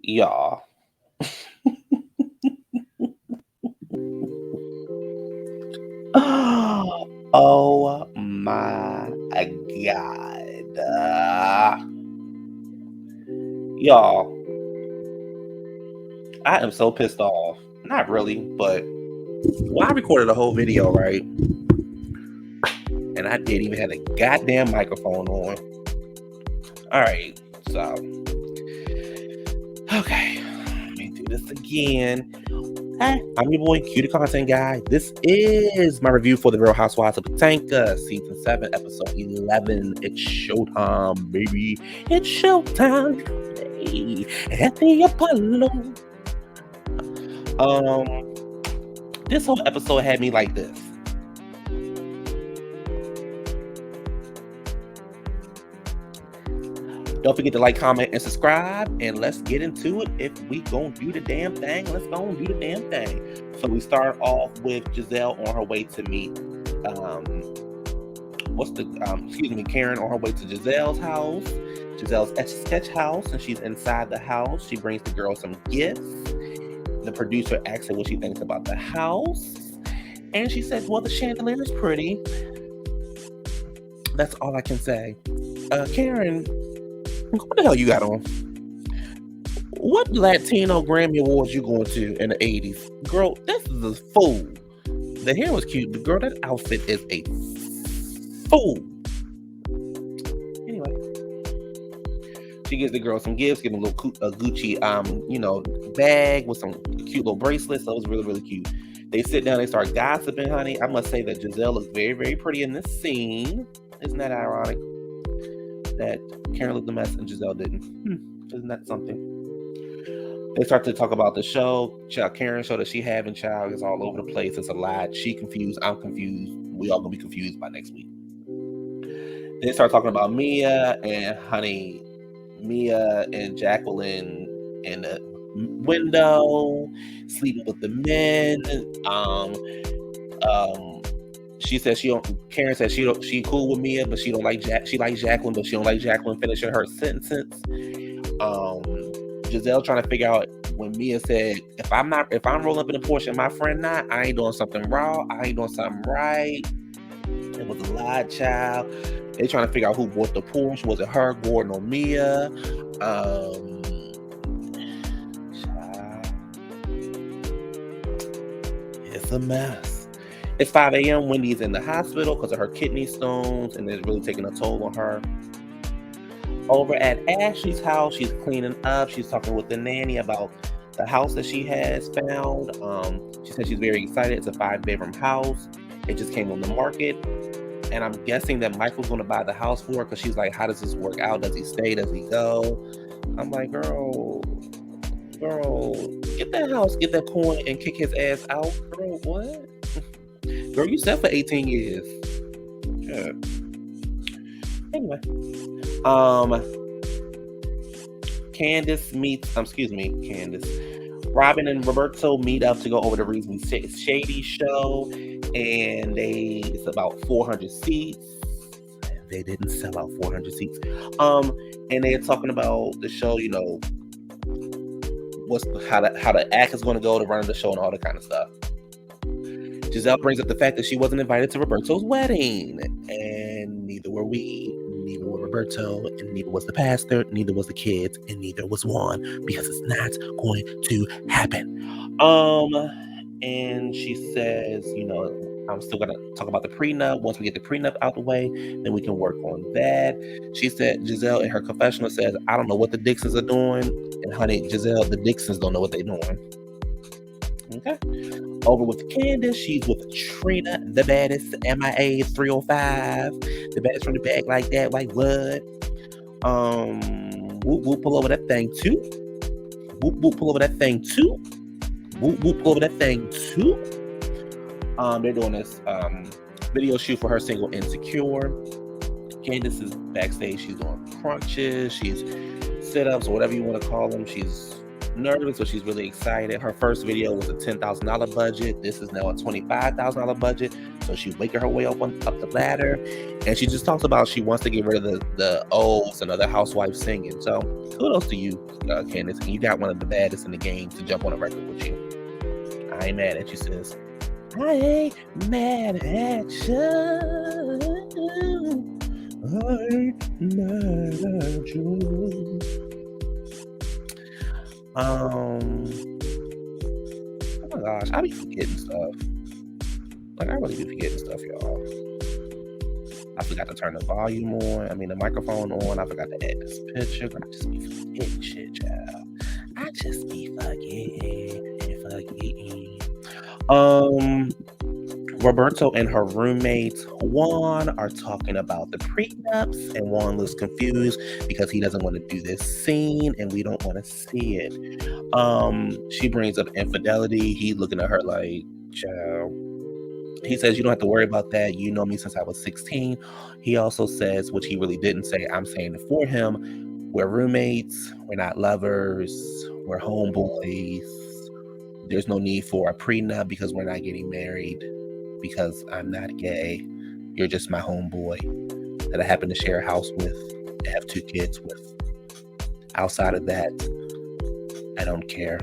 Y'all. Oh my God. Y'all, I am so pissed off. Not really, but I recorded a whole video, right? And I didn't even have a goddamn microphone on. Alright, so. Okay, let me do this again. Hey, I'm your boy, Cutie Content Guy. This is my review for the Real Housewives of Potomac, Season 7, Episode 11. It's showtime, baby. It's showtime today at the Apollo. This whole episode had me like this. Don't forget to like, comment, and subscribe, and let's get into it. If we gonna do the damn thing, let's go and do the damn thing. So we start off with Gizelle on her way to meet, Karen on her way to Gizelle's house. Gizelle's Etch-a-Sketch house, and she's inside the house. She brings the girl some gifts. The producer asks her what she thinks about the house, and she says, well, the chandelier is pretty. That's all I can say. Karen, what the hell you got on? What Latino Grammy Awards you going to in the 80s? Girl, this is a fool. The hair was cute, but girl, that outfit is a fool. Anyway, she gives the girl some gifts, give them a little Gucci, bag with some cute little bracelets. So it was really, really cute. They sit down, they start gossiping, honey. I must say that Gizelle looks very, very pretty in this scene. Isn't that ironic? That Karen looked a mess and Gizelle didn't. Isn't that something? They start to talk about the show. Karen show that she having child is all over the place. It's a lie. She confused. I'm confused. We all gonna be confused by next week. They start talking about Mia and honey. Mia and Jacqueline in the window, sleeping with the men. She says Karen says she cool with Mia, but she don't like she likes Jacqueline, but she don't like Jacqueline finishing her sentence. Gizelle trying to figure out when Mia said, if I'm rolling up in a Porsche and my friend not, I ain't doing something wrong, I ain't doing something right. It was a lie, child. They trying to figure out who bought the Porsche. Was it her, Gordon, or Mia? It's a mess. It's 5 a.m. Wendy's in the hospital because of her kidney stones, and it's really taking a toll on her. Over at Ashley's house, she's cleaning up. She's talking with the nanny about the house that she has found. She said she's very excited. It's a 5-bedroom house. It just came on the market. And I'm guessing that Michael's going to buy the house for her because she's like, how does this work out? Does he stay? Does he go? I'm like, girl, get that house, get that coin, and kick his ass out. Girl, what? Girl, you set for 18 years. Yeah. Anyway. Candiace. Robyn and Roberto meet up to go over the Reason Shady show. And it's about 400 seats. They didn't sell out 400 seats. And they're talking about the show, how the act is going to go to run the show and all that kind of stuff. Gizelle brings up the fact that she wasn't invited to Roberto's wedding, and neither were we, neither were Roberto, and neither was the pastor, neither was the kids, and neither was Juan, because it's not going to happen. And she says, I'm still gonna talk about the prenup. Once we get the prenup out the way, then we can work on that. She said, Gizelle in her confessional says, I don't know what the Dixons are doing, and honey, Gizelle, the Dixons don't know what they're doing. Okay. Over with Candiace, she's with Trina, the baddest, MIA 305, the baddest from the back like that, like what? Whoop, pull over that thing too. Whoop, pull over that thing too. Whoop, pull over that thing too. They're doing this video shoot for her single Insecure. Candiace is backstage. She's doing crunches, she's sit-ups, or whatever you want to call them. She's nervous, but she's really excited. Her first video was a $10,000 budget. This is now a $25,000 budget. So she's waking her way up the ladder, and she just talks about she wants to get rid of the O's and other housewives singing. So kudos to you, Candiace. And you got one of the baddest in the game to jump on a record with you. I ain't mad at you, sis. I ain't mad at you. I ain't mad at you. Oh my gosh, I be forgetting stuff. Like, I really be forgetting stuff, y'all. I forgot to turn the volume on. I mean, the microphone on. I forgot to add this picture. I just be forgetting shit, child. I just be forgetting. Roberto and her roommate Juan are talking about the prenups, and Juan looks confused because he doesn't want to do this scene, and we don't want to see it. She brings up infidelity. He's looking at her like, child. He says, you don't have to worry about that. You know me since I was 16. He also says, which he really didn't say, I'm saying it for him, we're roommates, we're not lovers, we're homeboys. There's no need for a prenup because we're not getting married, because I'm not gay. You're just my homeboy that I happen to share a house with and have 2 kids with. Outside of that, I don't care.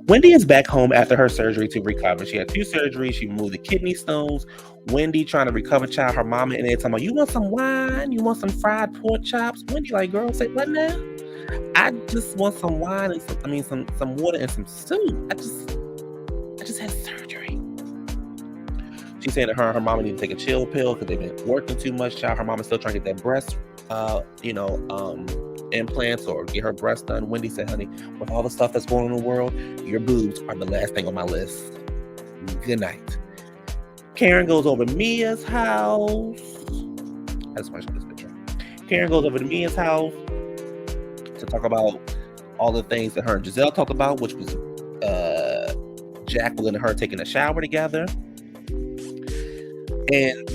Wendy is back home after her surgery to recover. She had 2 surgeries. She removed the kidney stones. Wendy trying to recover, child. Her mama and they talking about, you want some wine? You want some fried pork chops? Wendy like, girl, say what now? I just want some wine and some water and some soup. I just had surgery. She said that her mama need to take a chill pill because they've been working too much, child. Her mama's still trying to get that breast, implants or get her breast done. Wendy said, honey, with all the stuff that's going on in the world, your boobs are the last thing on my list. Good night. Karen goes over to Mia's house. I just want to show this picture. Karen goes over to Mia's house to talk about all the things that her and Gizelle talked about, which was Jacqueline and her taking a shower together. And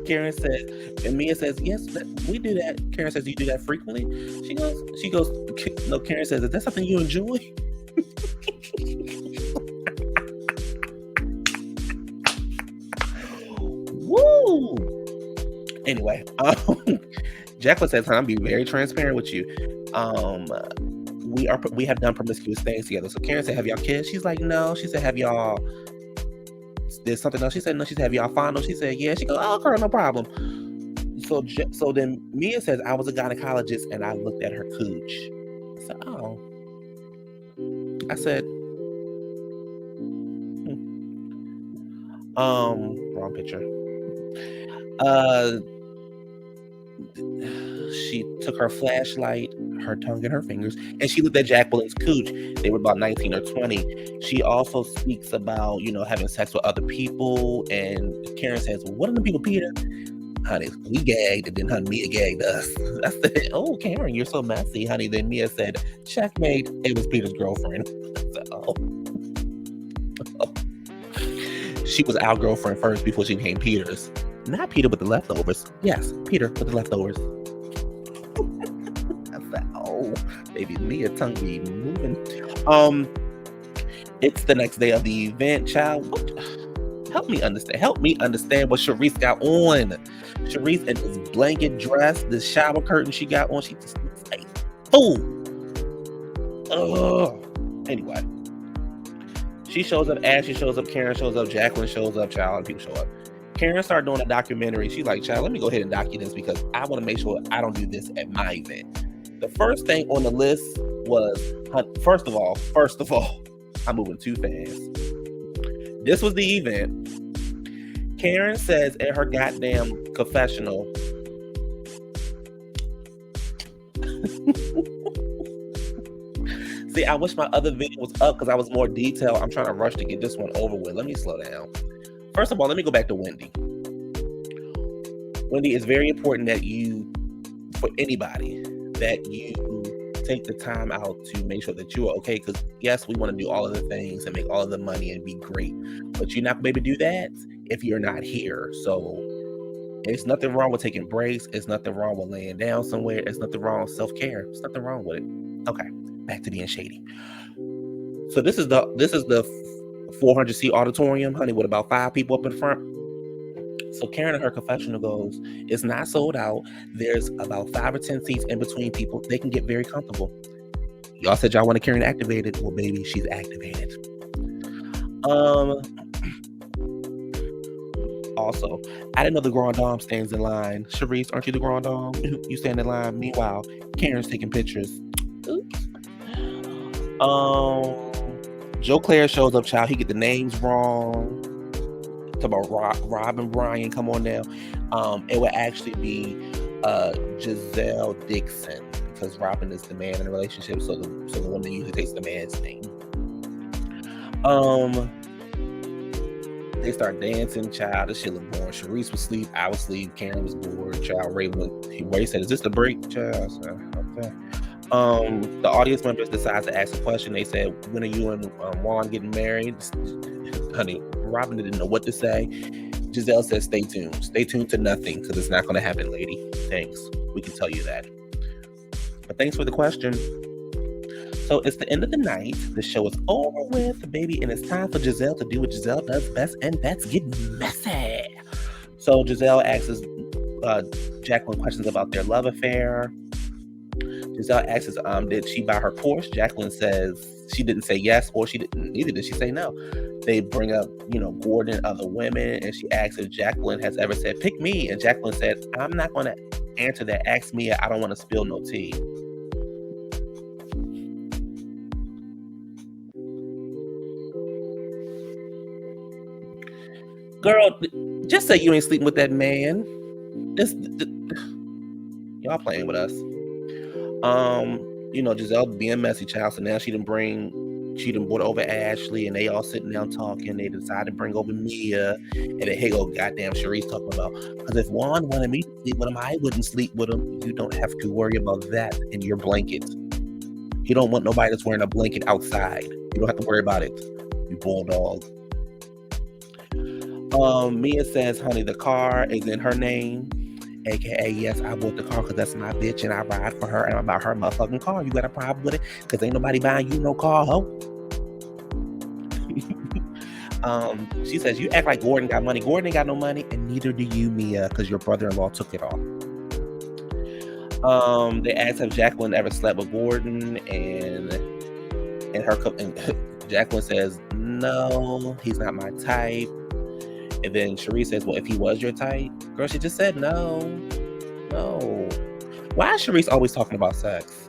Karen said, and Mia says, yes, we do that. Karen says, do you do that frequently? She goes, no, Karen says, is that something you enjoy? Woo! Anyway, Jacqueline says, I'm be very transparent with you. We have done promiscuous things together. So Karen said, have y'all kissed? She's like, no. She said, have y'all, there's something else. She said, no. She said, have y'all fondled? She said, yeah. She goes, oh, girl, no problem. So then Mia says, I was a gynecologist and I looked at her cooch. I said, oh. I said, wrong picture. She took her flashlight, her tongue, and her fingers, and she looked at Jacqueline's cooch. They were about 19 or 20. She also speaks about, having sex with other people. And Karen says, well, what are the people, Peter? Honey, we gagged, and then honey, Mia gagged us. I said, oh, Karen, you're so messy, honey. Then Mia said, checkmate, it was Peter's girlfriend. I said, oh. She was our girlfriend first before she became Peter's. Not Peter with the leftovers. Yes, Peter with the leftovers. I said, oh, baby, Mia tongue be moving. It's the next day of the event, child. Help me understand what Sharice got on. Sharice in this blanket dress, this shower curtain she got on, she just looks like fool. Anyway, she shows up, Ashley shows up, Karen shows up, Jacqueline shows up, child, and people show up. Karen started doing a documentary. She's like, child, let me go ahead and document this because I want to make sure I don't do this at my event. The first thing on the list was, first of all, I'm moving too fast. This was the event. Karen says in her goddamn confessional, see, I wish my other video was up because I was more detailed. I'm trying to rush to get this one over with. Let me slow down. First of all, let me go back to Wendy. Wendy, it's very important that for anybody, that you take the time out to make sure that you are okay. Because yes, we want to do all of the things and make all of the money and be great, but you're not going to be able to do that if you're not here. So there's nothing wrong with taking breaks. It's nothing wrong with laying down somewhere. It's nothing wrong with self-care. There's nothing wrong with it. Okay, back to being shady. So this is the 400-seat auditorium, honey, with about 5 people up in front. So Karen in her confessional goes, it's not sold out. There's about 5 or 10 seats in between people. They can get very comfortable. Y'all said y'all want to Karen activated. Well, baby, she's activated. Also, I didn't know the Grand Dame stands in line. Charisse, aren't you the Grand Dame? You stand in line. Meanwhile, Karen's taking pictures. Oops. Joe Claire shows up, child. He get the names wrong. Talk about Rob and Brian. Come on now. It would actually be Giselle Dixon, because Robyn is the man in the relationship, so the woman usually takes the man's name. They start dancing, child. This shit look boring. Charisse was asleep. I was asleep. Karen was bored. Child, Ray said, "Is this the break?" Child, so, okay. The audience members decide to ask a question. They said, "When are you and Juan getting married?" Honey, Robyn didn't know what to say. Gizelle says, "Stay tuned. Stay tuned to nothing, because it's not going to happen, lady. Thanks. We can tell you that. But thanks for the question." So it's the end of the night. The show is over with, baby, and it's time for Gizelle to do what Gizelle does best, and that's get messy. So Gizelle asks Jacqueline questions about their love affair. Gizelle asks, did she buy her Porsche? Jacqueline says she didn't say yes, or neither did she say no. They bring up, Gordon and other women, and she asks if Jacqueline has ever said, "Pick me." And Jacqueline said, "I'm not going to answer that. Ask Mia. I don't want to spill no tea." Girl, just say you ain't sleeping with that man. Y'all playing with us. Giselle being messy, child. So now she done brought over Ashley, and they all sitting down talking. They decided to bring over Mia, and then here go goddamn Charisse talking about, because if Juan wanted me to sleep with him, I wouldn't sleep with him. You don't have to worry about that in your blanket. You don't want nobody that's wearing a blanket outside. You don't have to worry about it, you bulldog. Mia says, honey, the car is in her name. AKA, yes, I bought the car because that's my bitch and I ride for her and I buy her motherfucking car. You got a problem with it? Because ain't nobody buying you no car, ho. She says, you act like Gordon got money. Gordon ain't got no money, and neither do you, Mia, because your brother-in-law took it all. They asked if Jacqueline ever slept with Gordon, and Jacqueline says, no, he's not my type. And then Charisse says, well, if he was your type, girl, she just said no. Why is Charisse always talking about sex?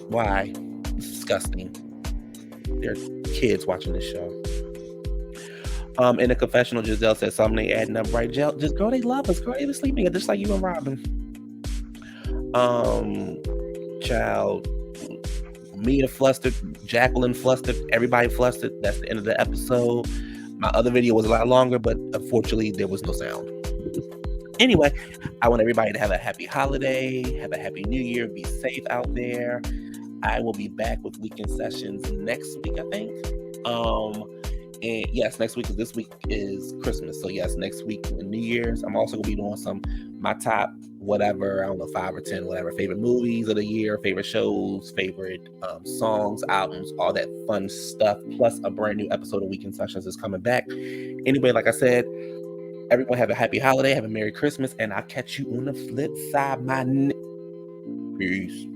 Why? It's disgusting. There are kids watching this show. In the confessional, Gizelle said something they adding up right. Just girl, they love us. Girl, they was sleeping just like you and Robyn. Child, Mia flustered, Jacqueline flustered, everybody flustered. That's the end of the episode. My other video was a lot longer, but unfortunately there was no sound. Anyway, I want everybody to have a happy holiday, have a happy new year, be safe out there. I will be back with weekend sessions next week, I think. And yes, next week, because this week is Christmas. So yes, next week, New Year's, I'm also gonna be doing my top whatever, I don't know, 5 or 10, whatever, favorite movies of the year, favorite shows, favorite songs, albums, all that fun stuff, plus a brand new episode of Weekend Sessions is coming back. Anyway, like I said, everyone have a happy holiday, have a Merry Christmas, and I'll catch you on the flip side, my Peace.